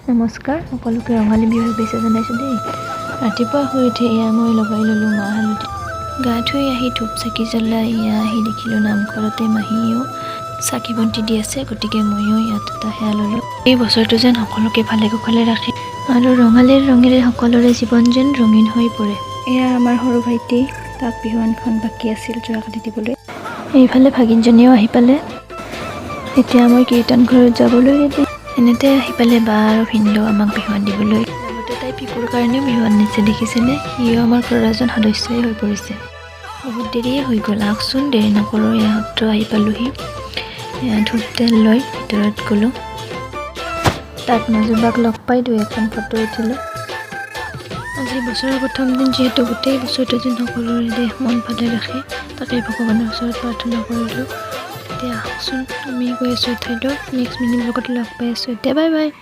নমস্কাৰ, সকলোকে ৰঙালী বিহুৰ শুভেচ্ছা জনাইছোঁ দেই। ৰাতিপুৱা শুই উঠি এয়া মই লগাই ল'লোঁ মাহ হালধি। গা ধুই আহি ধূপ চাকি জ্বলাই এয়া আহি দেখিলোঁ নামঘৰতে মাহীয়েও চাকি বন্তি দি আছে, গতিকে ময়ো ইয়াত এটা সেয়া ল'লোঁ। এই বছৰটো যেন সকলোকে ভালে কুশলে ৰাখে আৰু ৰঙালীৰ ৰঙেৰে সকলোৰে জীৱন যেন ৰঙীন হৈ পৰে। এয়া আমাৰ সৰু ভাইটি, তাক বিহুৱানখন বাকী আছিল যোৱাকালি দিবলৈ। এইফালে ভাগিনজনীও আহি পালে। এতিয়া মই কীৰ্তন ঘৰত যাবলৈ ৰেডি। এনেতে আহি পালে বা আৰু ভিনদেউ আমাক বিহুৱান দিবলৈ। লগতে তাই পিকুৰ কাৰণেও বিহুৱান নিছে, দেখিছেনে? সিও আমাৰ ঘৰৰ এজন সদস্যই হৈ পৰিছে। বহুত দেৰিয়ে হৈ গ'ল, আহকচোন দেৰি নকৰোঁ। এয়া সত্ৰ আহি পালোহি। এয়া ধূপ তেল লৈ ভিতৰত গ'লোঁ। তাত মাজুবাক লগ পাই দুই এখন ফটো উঠিলোঁ। আজি বছৰৰ প্ৰথম দিন, যিহেতু গোটেই বছৰটো যেন সকলোৰে দেহ মন ভালে ৰাখে, তাকে ভগৱানৰ ওচৰত প্ৰাৰ্থনা কৰিলোঁ। এতিয়া আহকচোন, আমি গৈ আছোঁ এঠাইলৈ। নেক্সট মিনি ব্লগত লগ পাই আছোঁ। এতিয়া বাই বাই।